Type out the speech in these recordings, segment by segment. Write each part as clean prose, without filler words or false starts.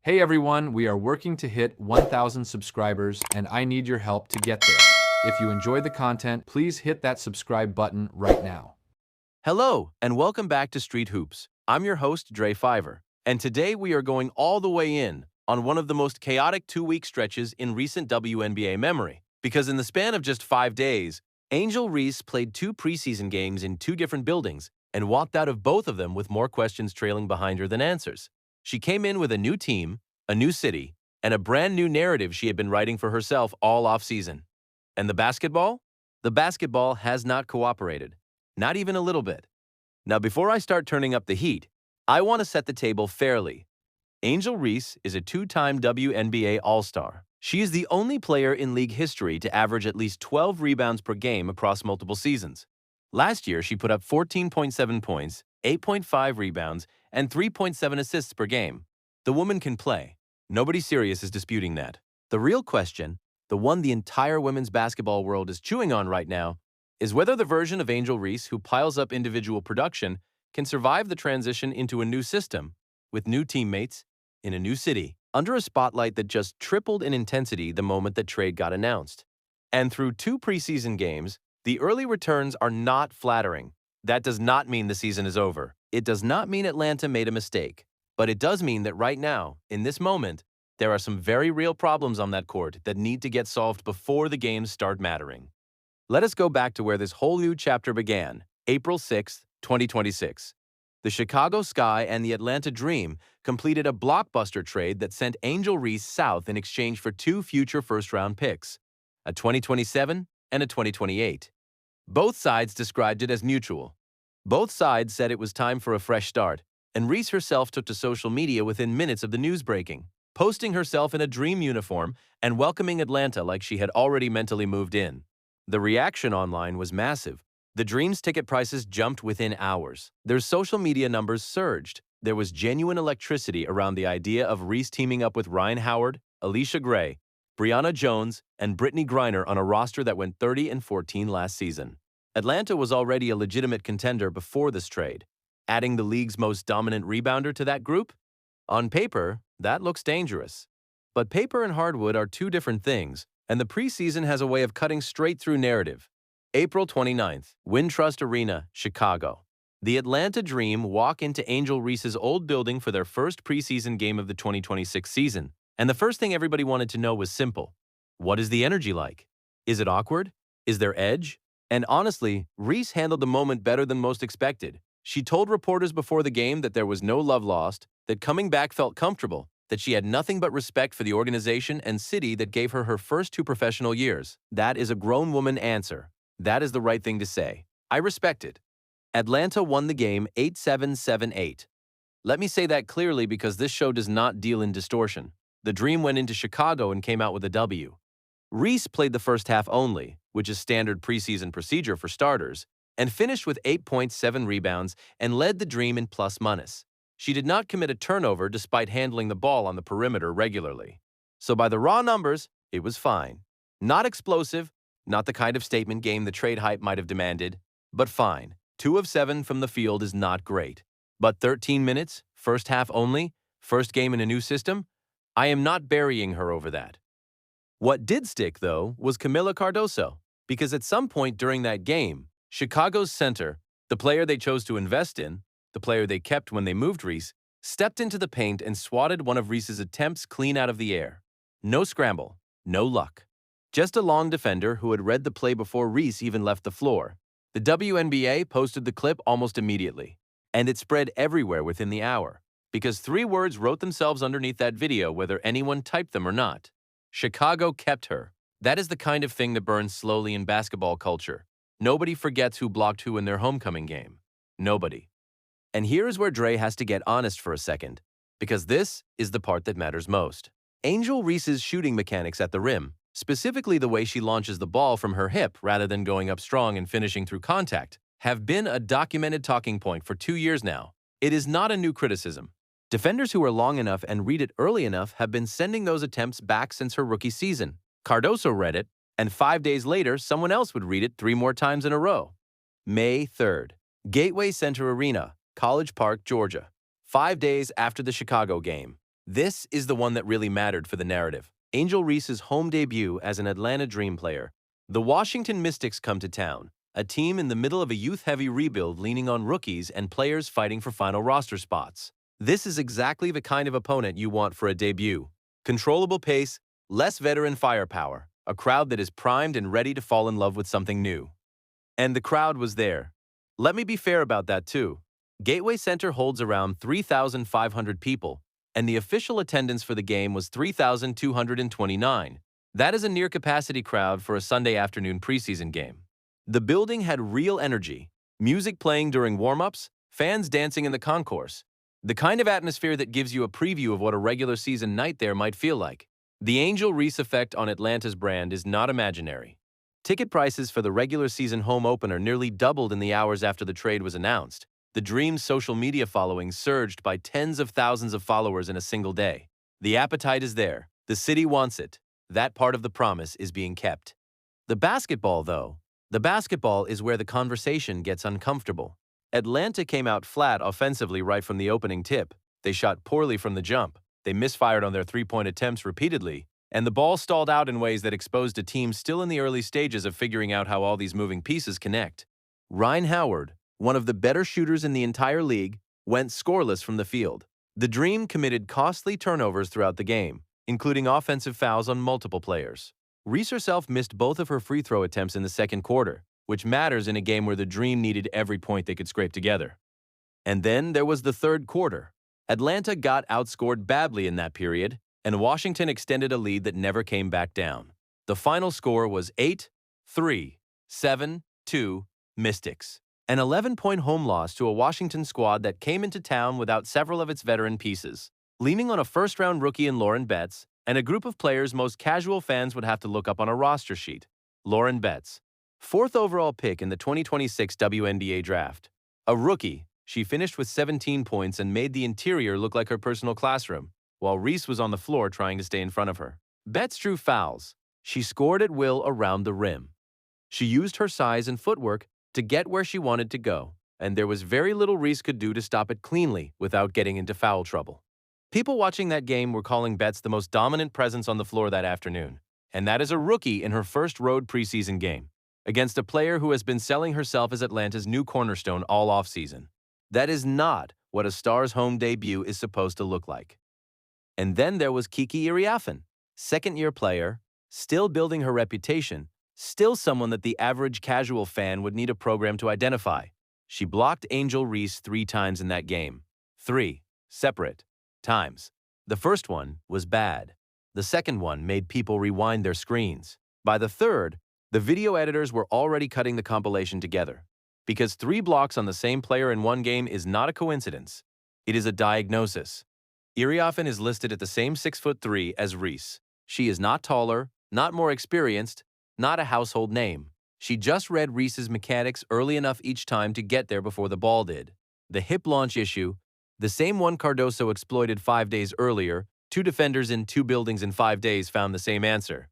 Hey everyone, we are working to hit 1,000 subscribers and I need your help to get there. If you enjoy the content, please hit that subscribe button right now. Hello, and welcome back to Street Hoops. I'm your host, Dre Fiver, and today we are going all the way in on one of the most chaotic two-week stretches in recent WNBA memory. Because in the span of just 5 days, Angel Reese played 2 preseason games in 2 different buildings and walked out of both of them with more questions trailing behind her than answers. She came in with a new team, a new city, and a brand new narrative she had been writing for herself all offseason. And the basketball? The basketball has not cooperated. Not even a little bit. Now, before I start turning up the heat, I want to set the table fairly. Angel Reese is a 2-time WNBA All-Star. She is the only player in league history to average at least 12 rebounds per game across multiple seasons. Last year, she put up 14.7 points, 8.5 rebounds, and 3.7 assists per game. The woman can play. Nobody serious is disputing that. The real question, the one the entire women's basketball world is chewing on right now, is whether the version of Angel Reese who piles up individual production can survive the transition into a new system, with new teammates, in a new city, under a spotlight that just tripled in intensity the moment that trade got announced. And through 2 preseason games, the early returns are not flattering. That does not mean the season is over. It does not mean Atlanta made a mistake. But it does mean that right now, in this moment, there are some very real problems on that court that need to get solved before the games start mattering. Let us go back to where this whole new chapter began, April 6, 2026. The Chicago Sky and the Atlanta Dream completed a blockbuster trade that sent Angel Reese south in exchange for 2 future first-round picks, a 2027 and a 2028. Both sides described it as mutual. Both sides said it was time for a fresh start, and Reese herself took to social media within minutes of the news breaking, posting herself in a Dream uniform and welcoming Atlanta like she had already mentally moved in. The reaction online was massive. The Dream's ticket prices jumped within hours. Their social media numbers surged. There was genuine electricity around the idea of Reese teaming up with Ryan Howard, Alicia Gray, Brianna Jones, and Brittany Griner on a roster that went 30-14 last season. Atlanta was already a legitimate contender before this trade. Adding the league's most dominant rebounder to that group? On paper, that looks dangerous. But paper and hardwood are 2 different things, and the preseason has a way of cutting straight through narrative. April 29th, Wintrust Arena, Chicago. The Atlanta Dream walk into Angel Reese's old building for their first preseason game of the 2026 season, and the first thing everybody wanted to know was simple. What is the energy like? Is it awkward? Is there edge? And honestly, Reese handled the moment better than most expected. She told reporters before the game that there was no love lost, that coming back felt comfortable, that she had nothing but respect for the organization and city that gave her her first 2 professional years. That is a grown woman answer. That is the right thing to say. I respect it. Atlanta won the game 8-7, 7-8. Let me say that clearly because this show does not deal in distortion. The Dream went into Chicago and came out with a W. Reese played the first half only, which is standard preseason procedure for starters, and finished with 8.7 rebounds and led the Dream in plus-minus. She did not commit a turnover despite handling the ball on the perimeter regularly. So by the raw numbers, it was fine. Not explosive, not the kind of statement game the trade hype might have demanded, but fine. 2 of 7 from the field is not great. But 13 minutes, first half only, first game in a new system? I am not burying her over that. What did stick, though, was Camila Cardoso, because at some point during that game, Chicago's center, the player they chose to invest in, the player they kept when they moved Reese, stepped into the paint and swatted one of Reese's attempts clean out of the air. No scramble, no luck. Just a long defender who had read the play before Reese even left the floor. The WNBA posted the clip almost immediately, and it spread everywhere within the hour, because 3 words wrote themselves underneath that video whether anyone typed them or not. Chicago kept her. That is the kind of thing that burns slowly in basketball culture. Nobody forgets who blocked who in their homecoming game. Nobody. And here is where Dre has to get honest for a second, because this is the part that matters most. Angel Reese's shooting mechanics at the rim, specifically the way she launches the ball from her hip rather than going up strong and finishing through contact, have been a documented talking point for 2 years now. It is not a new criticism. Defenders who are long enough and read it early enough have been sending those attempts back since her rookie season. Cardoso read it, and 5 days later, someone else would read it 3 more times in a row. May 3rd, Gateway Center Arena, College Park, Georgia. 5 days after the Chicago game. This is the one that really mattered for the narrative. Angel Reese's home debut as an Atlanta Dream player. The Washington Mystics come to town, a team in the middle of a youth-heavy rebuild leaning on rookies and players fighting for final roster spots. This is exactly the kind of opponent you want for a debut. Controllable pace, less veteran firepower, a crowd that is primed and ready to fall in love with something new. And the crowd was there. Let me be fair about that too. Gateway Center holds around 3,500 people, and the official attendance for the game was 3,229. That is a near-capacity crowd for a Sunday afternoon preseason game. The building had real energy, music playing during warm-ups, fans dancing in the concourse. The kind of atmosphere that gives you a preview of what a regular season night there might feel like. The Angel Reese effect on Atlanta's brand is not imaginary. Ticket prices for the regular season home opener nearly doubled in the hours after the trade was announced. The Dream's social media following surged by tens of thousands of followers in a single day. The appetite is there. The city wants it. That part of the promise is being kept. The basketball, though. The basketball is where the conversation gets uncomfortable. Atlanta came out flat offensively right from the opening tip. They shot poorly from the jump. They misfired on their three-point attempts repeatedly, and the ball stalled out in ways that exposed a team still in the early stages of figuring out how all these moving pieces connect. Ryan Howard, one of the better shooters in the entire league, went scoreless from the field. The Dream committed costly turnovers throughout the game, including offensive fouls on multiple players. Reese herself missed both of her free throw attempts in the second quarter, which matters in a game where the Dream needed every point they could scrape together. And then there was the third quarter. Atlanta got outscored badly in that period, and Washington extended a lead that never came back down. The final score was 8-3, 7-2, Mystics. An 11-point home loss to a Washington squad that came into town without several of its veteran pieces, leaning on a first-round rookie in Lauren Betts, and a group of players most casual fans would have to look up on a roster sheet. Lauren Betts, 4th overall pick in the 2026 WNBA draft. A rookie, she finished with 17 points and made the interior look like her personal classroom, while Reese was on the floor trying to stay in front of her. Betts drew fouls. She scored at will around the rim. She used her size and footwork to get where she wanted to go, and there was very little Reese could do to stop it cleanly without getting into foul trouble. People watching that game were calling Betts the most dominant presence on the floor that afternoon, and that is a rookie in her first road preseason game, against a player who has been selling herself as Atlanta's new cornerstone all offseason. That is not what a star's home debut is supposed to look like. And then there was Kiki Iriafen, second-year player, still building her reputation, still someone that the average casual fan would need a program to identify. She blocked Angel Reese 3 times in that game. 3 separate times. The first one was bad. The second one made people rewind their screens. By the third, the video editors were already cutting the compilation together. Because 3 blocks on the same player in one game is not a coincidence. It is a diagnosis. Iriafen is listed at the same 6'3" as Reese. She is not taller, not more experienced, not a household name. She just read Reese's mechanics early enough each time to get there before the ball did. The hip launch issue, the same one Cardoso exploited 5 days earlier, 2 defenders in 2 buildings in 5 days found the same answer.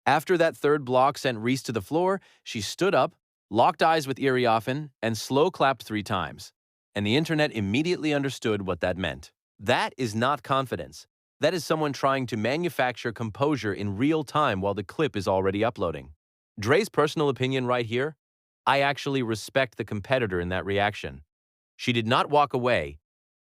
After that third block sent Reese to the floor, she stood up, locked eyes with Iriafen, and slow clapped 3 times. And the internet immediately understood what that meant. That is not confidence. That is someone trying to manufacture composure in real time while the clip is already uploading. Dre's personal opinion right here, I actually respect the competitor in that reaction. She did not walk away.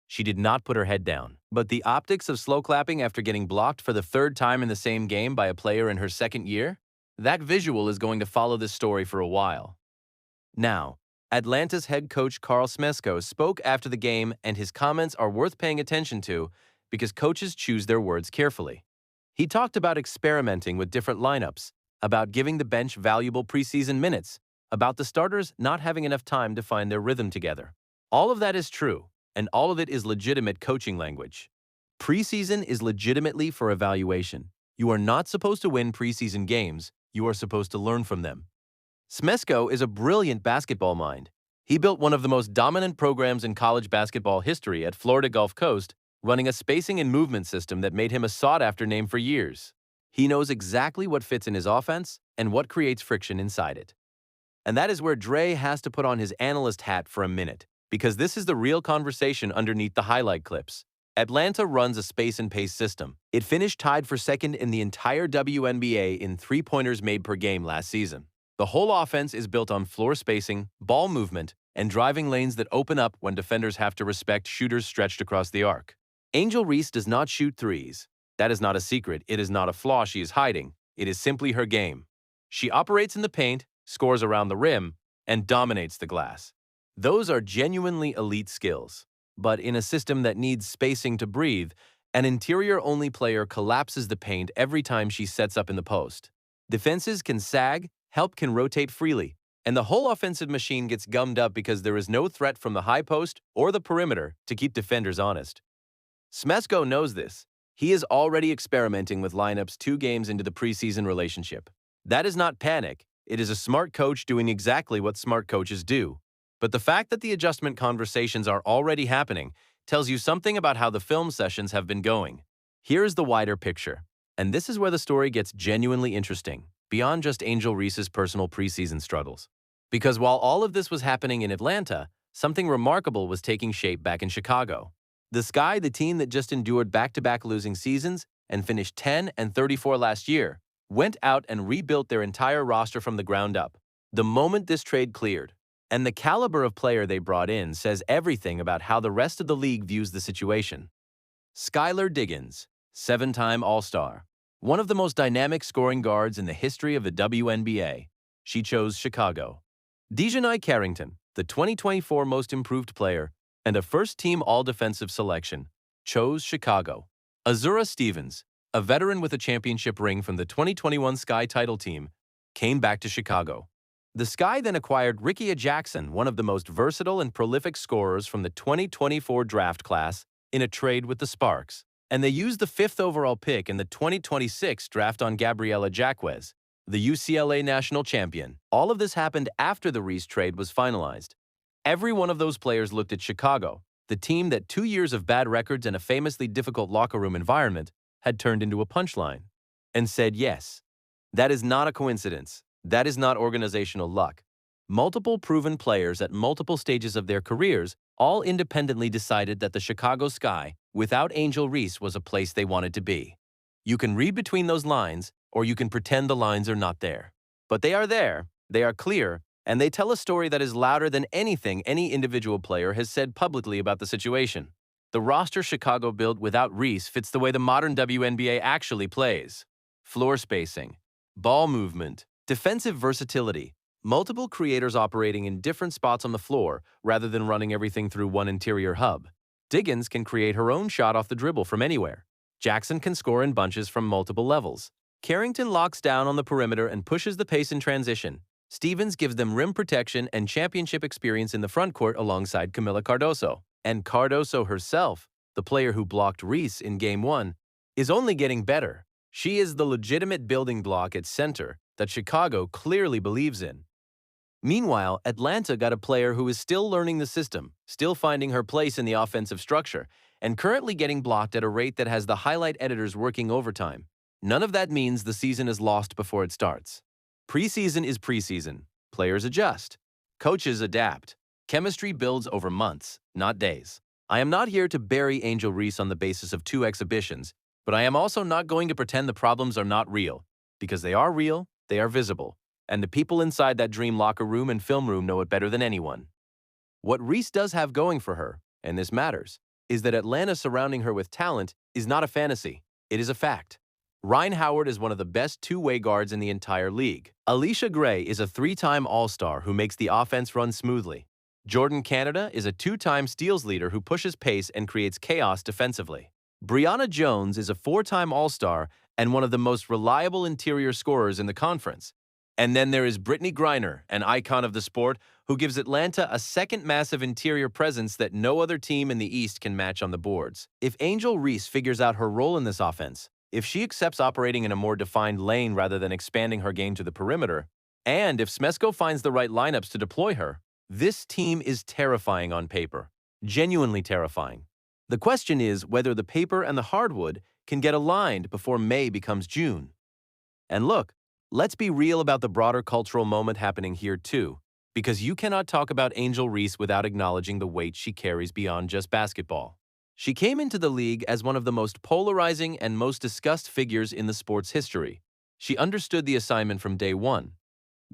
She did not put her head down. But the optics of slow clapping after getting blocked for the 3rd time in the same game by a player in her 2nd year? That visual is going to follow this story for a while. Now, Atlanta's head coach Carl Smesko spoke after the game, and his comments are worth paying attention to because coaches choose their words carefully. He talked about experimenting with different lineups, about giving the bench valuable preseason minutes, about the starters not having enough time to find their rhythm together. All of that is true, and all of it is legitimate coaching language. Preseason is legitimately for evaluation. You are not supposed to win preseason games, you are supposed to learn from them. Smesko is a brilliant basketball mind. He built one of the most dominant programs in college basketball history at Florida Gulf Coast, running a spacing and movement system that made him a sought-after name for years. He knows exactly what fits in his offense and what creates friction inside it. And that is where Dre has to put on his analyst hat for a minute, because this is the real conversation underneath the highlight clips. Atlanta runs a space and pace system. It finished tied for second in the entire WNBA in three-pointers made per game last season. The whole offense is built on floor spacing, ball movement, and driving lanes that open up when defenders have to respect shooters stretched across the arc. Angel Reese does not shoot threes. That is not a secret. It is not a flaw she is hiding. It is simply her game. She operates in the paint, scores around the rim, and dominates the glass. Those are genuinely elite skills. But in a system that needs spacing to breathe, an interior-only player collapses the paint every time she sets up in the post. Defenses can sag, help can rotate freely, and the whole offensive machine gets gummed up because there is no threat from the high post or the perimeter to keep defenders honest. Smeško knows this. He is already experimenting with lineups 2 games into the preseason relationship. That is not panic. It is a smart coach doing exactly what smart coaches do. But the fact that the adjustment conversations are already happening tells you something about how the film sessions have been going. Here is the wider picture. And this is where the story gets genuinely interesting, beyond just Angel Reese's personal preseason struggles. Because while all of this was happening in Atlanta, something remarkable was taking shape back in Chicago. The Sky, the team that just endured back-to-back losing seasons and finished 10-34 last year, went out and rebuilt their entire roster from the ground up the moment this trade cleared. And the caliber of player they brought in says everything about how the rest of the league views the situation. Skylar Diggins, 7-time All-Star, one of the most dynamic scoring guards in the history of the WNBA. She chose Chicago. Dejanai Carrington, the 2024 Most Improved Player and a first-team All-Defensive selection, chose Chicago. Azura Stevens, a veteran with a championship ring from the 2021 Sky title team, came back to Chicago. The Sky then acquired Rickea Jackson, one of the most versatile and prolific scorers from the 2024 draft class, in a trade with the Sparks, and they used the 5th overall pick in the 2026 draft on Gabriela Jaquez, the UCLA national champion. All of this happened after the Reese trade was finalized. Every one of those players looked at Chicago, the team that 2 years of bad records and a famously difficult locker room environment had turned into a punchline, and said yes. That is not a coincidence. That is not organizational luck. Multiple proven players at multiple stages of their careers all independently decided that the Chicago Sky, without Angel Reese, was a place they wanted to be. You can read between those lines, or you can pretend the lines are not there. But they are there, they are clear, and they tell a story that is louder than anything any individual player has said publicly about the situation. The roster Chicago built without Reese fits the way the modern WNBA actually plays. Floor spacing, ball movement, defensive versatility, multiple creators operating in different spots on the floor rather than running everything through one interior hub. Diggins can create her own shot off the dribble from anywhere. Jackson can score in bunches from multiple levels. Carrington locks down on the perimeter and pushes the pace in transition. Stevens gives them rim protection and championship experience in the front court alongside Camila Cardoso. And Cardoso herself, the player who blocked Reese in Game 1, is only getting better. She is the legitimate building block at center that Chicago clearly believes in. Meanwhile, Atlanta got a player who is still learning the system, still finding her place in the offensive structure, and currently getting blocked at a rate that has the highlight editors working overtime. None of that means the season is lost before it starts. Preseason is preseason. Players adjust. Coaches adapt. Chemistry builds over months, not days. I am not here to bury Angel Reese on the basis of 2 exhibitions, but I am also not going to pretend the problems are not real, because they are real, they are visible, and the people inside that dream locker room and film room know it better than anyone. What Reese does have going for her, and this matters, is that Atlanta surrounding her with talent is not a fantasy. It is a fact. Rhyne Howard is one of the best two-way guards in the entire league. Alicia Gray is a 3-time All-Star who makes the offense run smoothly. Jordan Canada is a 2-time steals leader who pushes pace and creates chaos defensively. Brianna Jones is a 4-time All-Star and one of the most reliable interior scorers in the conference. And then there is Brittany Griner, an icon of the sport, who gives Atlanta a second massive interior presence that no other team in the East can match on the boards. If Angel Reese figures out her role in this offense, if she accepts operating in a more defined lane rather than expanding her game to the perimeter, and if Smeško finds the right lineups to deploy her, this team is terrifying on paper. Genuinely terrifying. The question is whether the paper and the hardwood can get aligned before May becomes June. And look, let's be real about the broader cultural moment happening here too, because you cannot talk about Angel Reese without acknowledging the weight she carries beyond just basketball. She came into the league as one of the most polarizing and most discussed figures in the sport's history. She understood the assignment from day one.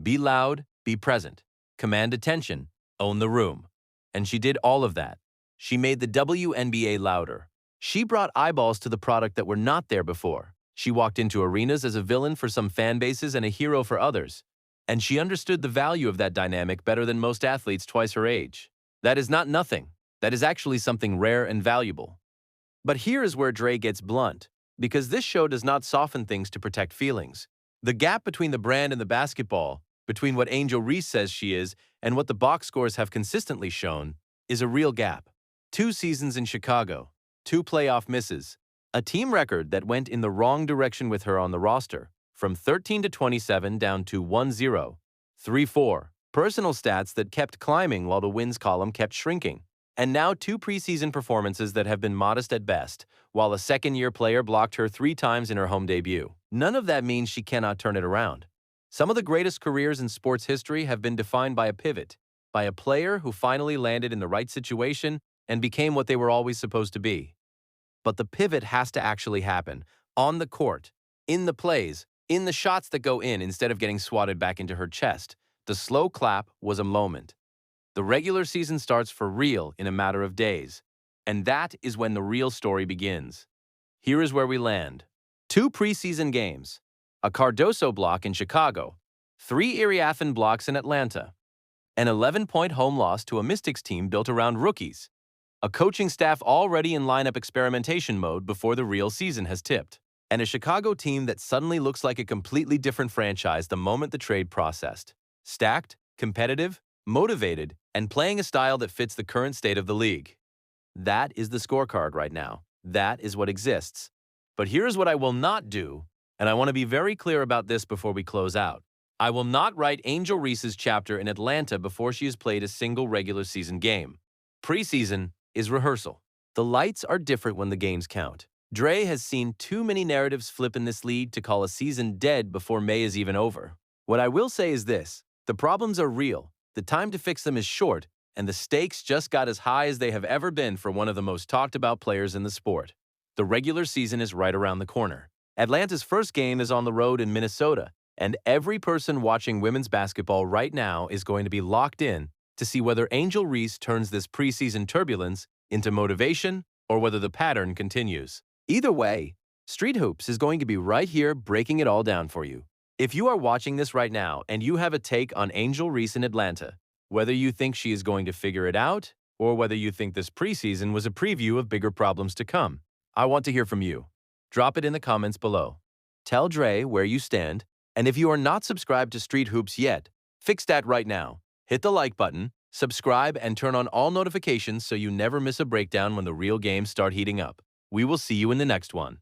Be loud, be present, command attention, own the room. And she did all of that. She made the WNBA louder. She brought eyeballs to the product that were not there before. She walked into arenas as a villain for some fan bases and a hero for others. And she understood the value of that dynamic better than most athletes twice her age. That is not nothing. That is actually something rare and valuable. But here is where Dre gets blunt, because this show does not soften things to protect feelings. The gap between the brand and the basketball, between what Angel Reese says she is and what the box scores have consistently shown, is a real gap. 2 seasons in Chicago, 2 playoff misses, a team record that went in the wrong direction with her on the roster, from 13 to 27 down to 1-0, 3-4, personal stats that kept climbing while the wins column kept shrinking, and now 2 preseason performances that have been modest at best, while a second-year player blocked her 3 times in her home debut. None of that means she cannot turn it around. Some of the greatest careers in sports history have been defined by a pivot, by a player who finally landed in the right situation and became what they were always supposed to be. But the pivot has to actually happen, on the court, in the plays, in the shots that go in instead of getting swatted back into her chest. The slow clap was a moment. The regular season starts for real in a matter of days, and that is when the real story begins. Here is where we land. 2 preseason games, a Cardoso block in Chicago, 3 Iriathan blocks in Atlanta, an 11-point home loss to a Mystics team built around rookies, a coaching staff already in lineup experimentation mode before the real season has tipped, and a Chicago team that suddenly looks like a completely different franchise the moment the trade processed. Stacked, competitive, motivated, and playing a style that fits the current state of the league. That is the scorecard right now. That is what exists. But here's what I will not do, and I want to be very clear about this before we close out. I will not write Angel Reese's chapter in Atlanta before she has played a single regular season game. Preseason is rehearsal. The lights are different when the games count. Dre has seen too many narratives flip in this league to call a season dead before May is even over. What I will say is this: the problems are real, the time to fix them is short, and the stakes just got as high as they have ever been for one of the most talked about players in the sport. The regular season is right around the corner. Atlanta's first game is on the road in Minnesota, and every person watching women's basketball right now is going to be locked in to see whether Angel Reese turns this preseason turbulence into motivation or whether the pattern continues. Either way, Street Hoops is going to be right here breaking it all down for you. If you are watching this right now and you have a take on Angel Reese in Atlanta, whether you think she is going to figure it out or whether you think this preseason was a preview of bigger problems to come, I want to hear from you. Drop it in the comments below. Tell Dre where you stand, and if you are not subscribed to Street Hoops yet, fix that right now. Hit the like button, subscribe, and turn on all notifications so you never miss a breakdown when the real games start heating up. We will see you in the next one.